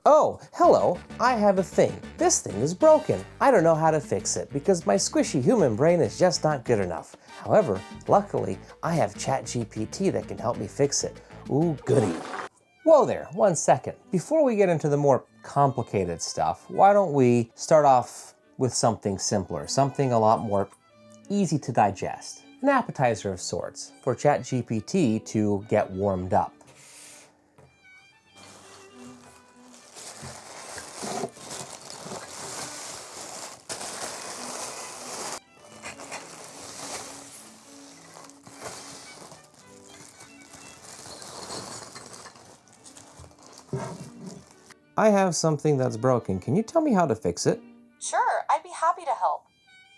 Oh, hello, I have a thing. This thing is broken. I don't know how to fix it because my squishy human brain is just not good enough. However, luckily, I have ChatGPT that can help me fix it. Ooh, goody. Whoa there, 1 second. Before we get into the more complicated stuff, why don't we start off with something simpler, something a lot more easy to digest. An appetizer of sorts for ChatGPT to get warmed up. I have something that's broken. Can you tell me how to fix it? Sure, I'd be happy to help.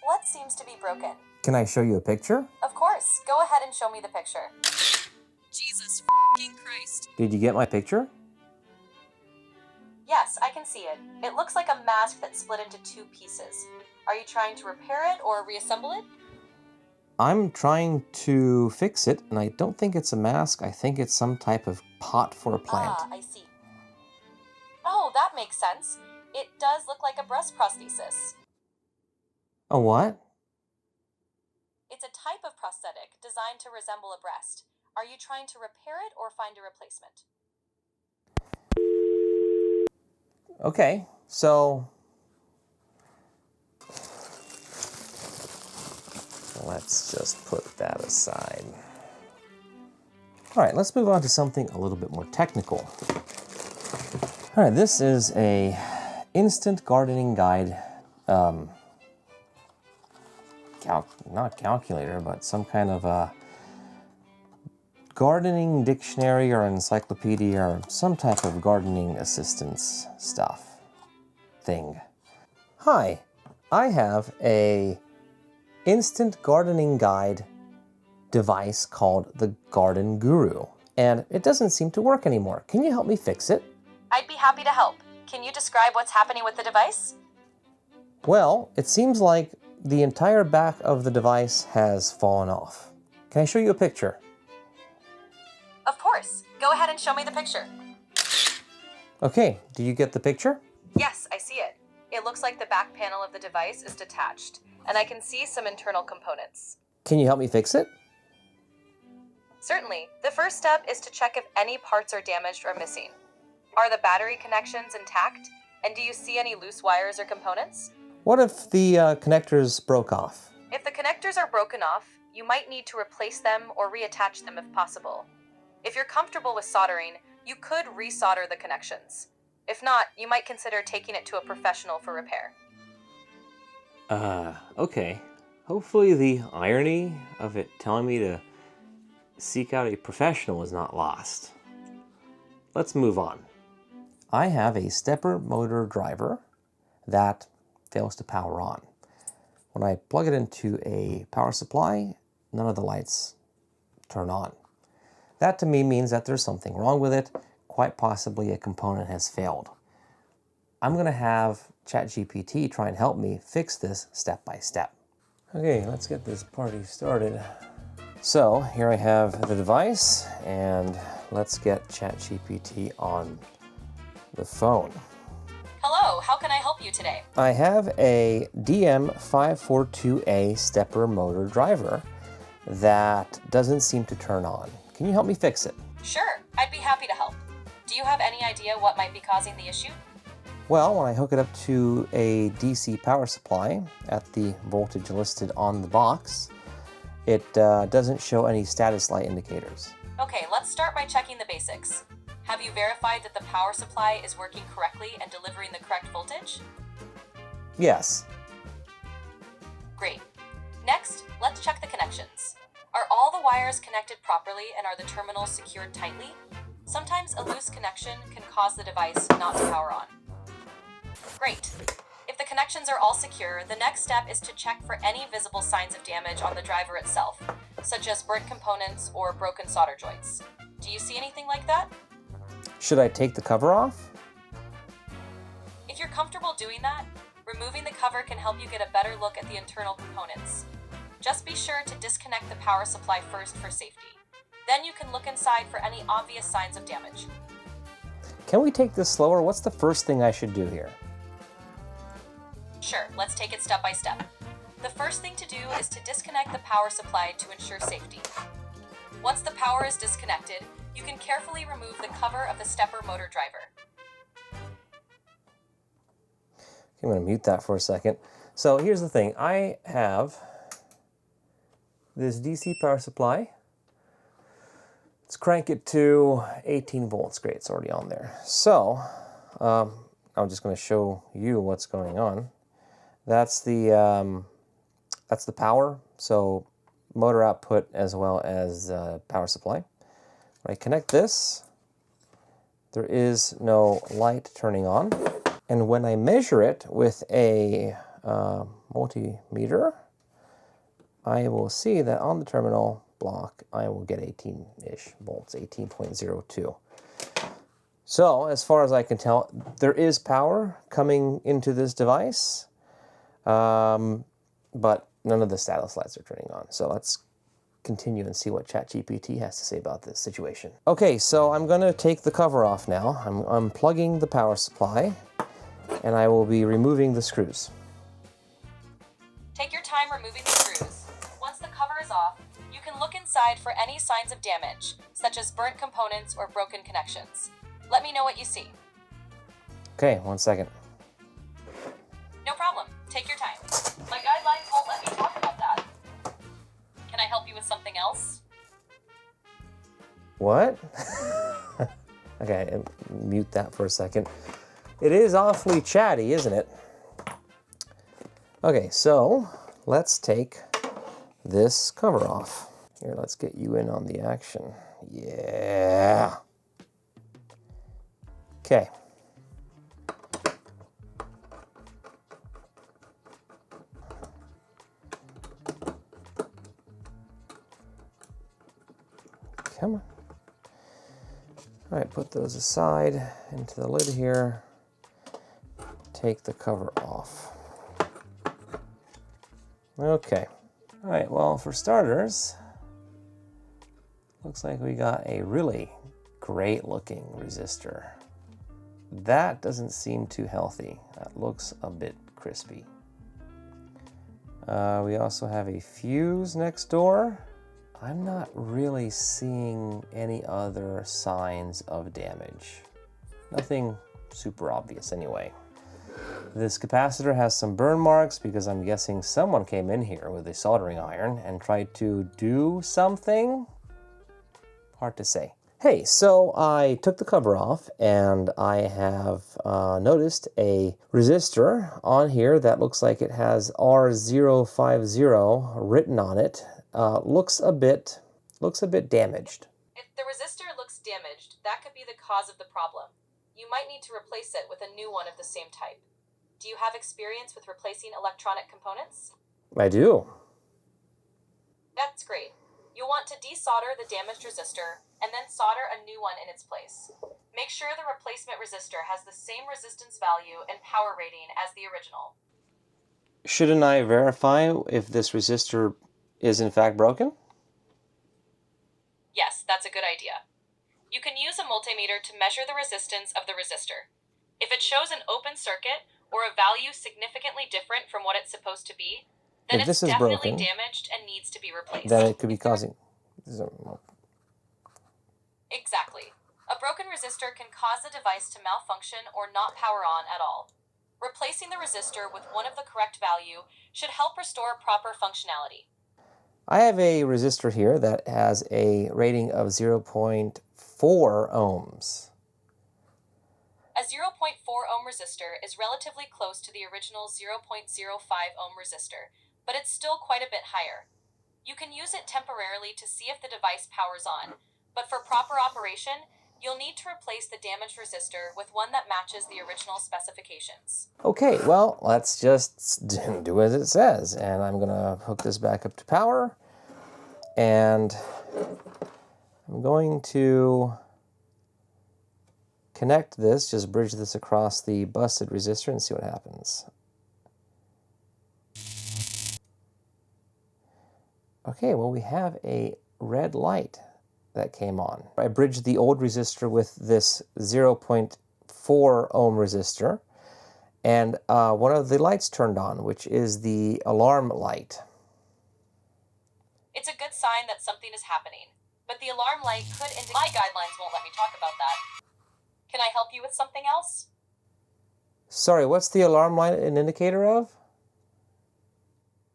What seems to be broken? Can I show you a picture? Of course. Go ahead and show me the picture. Jesus f***ing Christ. Did you get my picture? Yes, I can see it. It looks like a mask that split into 2 pieces. Are you trying to repair it or reassemble it? I'm trying to fix it, and I don't think it's a mask. I think it's some type of pot for a plant. Ah, I see. Oh, that makes sense. It does look like a breast prosthesis. A what? It's a type of prosthetic designed to resemble a breast. Are you trying to repair it or find a replacement? Okay, so let's just put that aside. All right, let's move on to something a little bit more technical. All right, this is a instant gardening guide, not calculator, but some kind of a gardening dictionary or encyclopedia or some type of gardening assistance thing. Hi, I have a instant gardening guide device called the Garden Guru, and it doesn't seem to work anymore. Can you help me fix it? I'd be happy to help. Can you describe what's happening with the device? Well, it seems like the entire back of the device has fallen off. Can I show you a picture? Of course. Go ahead and show me the picture. Okay, do you get the picture? Yes, I see it. It looks like the back panel of the device is detached, and I can see some internal components. Can you help me fix it? Certainly. The first step is to check if any parts are damaged or missing. Are the battery connections intact? And do you see any loose wires or components? What if the connectors broke off? If the connectors are broken off, you might need to replace them or reattach them if possible. If you're comfortable with soldering, you could resolder the connections. If not, you might consider taking it to a professional for repair. Okay. Hopefully the irony of it telling me to seek out a professional is not lost. Let's move on. I have a stepper motor driver that fails to power on. When I plug it into a power supply, none of the lights turn on. That to me means that there's something wrong with it. Quite possibly a component has failed. I'm going to have ChatGPT try and help me fix this step by step. Okay, let's get this party started. So here I have the device, and let's get ChatGPT on the phone. Hello, how can I help you today? I have a DM542A stepper motor driver that doesn't seem to turn on. Can you help me fix it? Sure, I'd be happy to help. Do you have any idea what might be causing the issue? Well, when I hook it up to a DC power supply at the voltage listed on the box, it doesn't show any status light indicators. Okay, let's start by checking the basics. Have you verified that the power supply is working correctly and delivering the correct voltage? Yes. Great. Next, let's check the connections. Are all the wires connected properly and are the terminals secured tightly? Sometimes a loose connection can cause the device not to power on. Great. If the connections are all secure, the next step is to check for any visible signs of damage on the driver itself, such as burnt components or broken solder joints. Do you see anything like that? Should I take the cover off? If you're comfortable doing that, removing the cover can help you get a better look at the internal components. Just be sure to disconnect the power supply first for safety. Then you can look inside for any obvious signs of damage. can we take this slower? What's the first thing I should do here? Sure, let's take it step by step. The first thing to do is to disconnect the power supply to ensure safety. Once the power is disconnected, you can carefully remove the cover of the stepper motor driver. Okay, I'm going to mute that for a second. So here's the thing. I have this DC power supply. Let's crank it to 18 volts. Great, it's already on there. So I'm just going to show you what's going on. That's the power. So motor output as well as power supply. When I connect this, there is no light turning on. And when I measure it with a multimeter, I will see that on the terminal block, I will get 18-ish volts, 18.02. So, as far as I can tell, there is power coming into this device, but none of the status lights are turning on. So let's continue and see what ChatGPT has to say about this situation. Okay, so I'm going to take the cover off now. I'm unplugging the power supply, and I will be removing the screws. Take your time removing the screws. Once the cover is off, you can look inside for any signs of damage, such as burnt components or broken connections. Let me know what you see. Okay, 1 second. No problem. Take your time. My guidelines won't let me talk about that. Can I help you with something else? What? Okay, mute that for a second. It is awfully chatty, isn't it? Okay, so let's take this cover off. Here, let's get you in on the action. Yeah. Okay. Come on. All right, put those aside into the lid here. Take the cover off. Okay. All right, well, for starters, looks like we got a really great looking resistor. That doesn't seem too healthy. That looks a bit crispy. We also have a fuse next door. I'm not really seeing any other signs of damage. Nothing super obvious anyway. This capacitor has some burn marks because I'm guessing someone came in here with a soldering iron and tried to do something. Hard to say. Hey, so I took the cover off and I have noticed a resistor on here that looks like it has R050 written on it. Looks a bit damaged. If the resistor looks damaged, that could be the cause of the problem. You might need to replace it with a new one of the same type. Do you have experience with replacing electronic components? I do. That's great. You'll want to desolder the damaged resistor and then solder a new one in its place. Make sure the replacement resistor has the same resistance value and power rating as the original. Shouldn't I verify if this resistor is in fact broken? Yes, that's a good idea. You can use a multimeter to measure the resistance of the resistor. If it shows an open circuit or a value significantly different from what it's supposed to be, then If it's this is definitely broken, damaged and needs to be replaced. then it could be causing... Exactly. A broken resistor can cause the device to malfunction or not power on at all. Replacing the resistor with one of the correct value should help restore proper functionality. I have a resistor here that has a rating of 0.4 ohms. A 0.4 ohm resistor is relatively close to the original 0.05 ohm resistor, but it's still quite a bit higher. You can use it temporarily to see if the device powers on, but for proper operation, you'll need to replace the damaged resistor with one that matches the original specifications. Okay, well, let's just do as it says. And I'm going to hook this back up to power. And I'm going to connect this, just bridge this across the busted resistor and see what happens. Okay, well, we have a red light that came on. I bridged the old resistor with this 0.4 ohm resistor, and one of the lights turned on, which is the alarm light. It's a good sign that something is happening, but the alarm light could indicate... My guidelines won't let me talk about that. Can I help you with something else? Sorry, what's the alarm light an indicator of?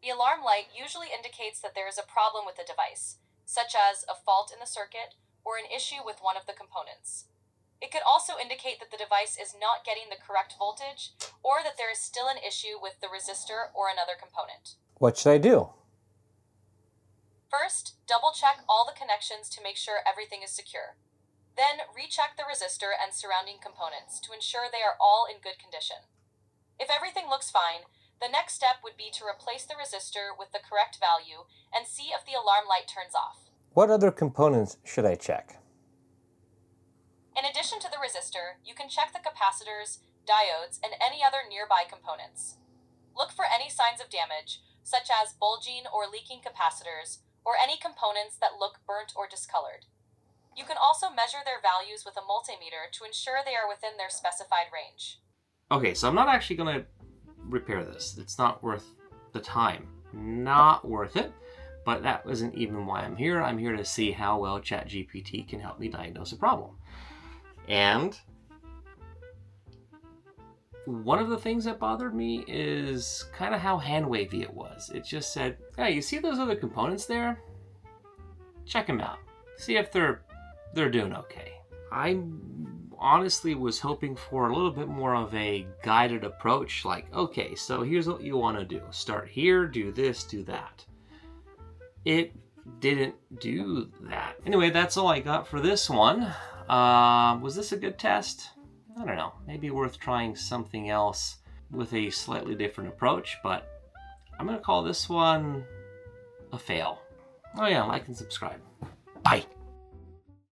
The alarm light usually indicates that there is a problem with the device, such as a fault in the circuit or an issue with one of the components. It could also indicate that the device is not getting the correct voltage or that there is still an issue with the resistor or another component. What should I do? First, double-check all the connections to make sure everything is secure. Then, recheck the resistor and surrounding components to ensure they are all in good condition. If everything looks fine, the next step would be to replace the resistor with the correct value and see if the alarm light turns off. What other components should I check? In addition to the resistor, you can check the capacitors, diodes, and any other nearby components. Look for any signs of damage, such as bulging or leaking capacitors, or any components that look burnt or discolored. You can also measure their values with a multimeter to ensure they are within their specified range. Okay, so I'm not actually going to repair this. It's not worth the time. Not worth it. But that isn't even why I'm here. I'm here to see how well ChatGPT can help me diagnose a problem. And one of the things that bothered me is kind of how hand-wavy it was. It just said, hey, you see those other components there? Check them out. See if they're doing okay. I honestly was hoping for a little bit more of a guided approach, like, okay, so here's what you want to do. Start here, do this, do that. It didn't do that. Anyway, that's all I got for this one. Was this a good test? I don't know. Maybe worth trying something else with a slightly different approach, but I'm going to call this one a fail. Oh yeah, like and subscribe. Bye.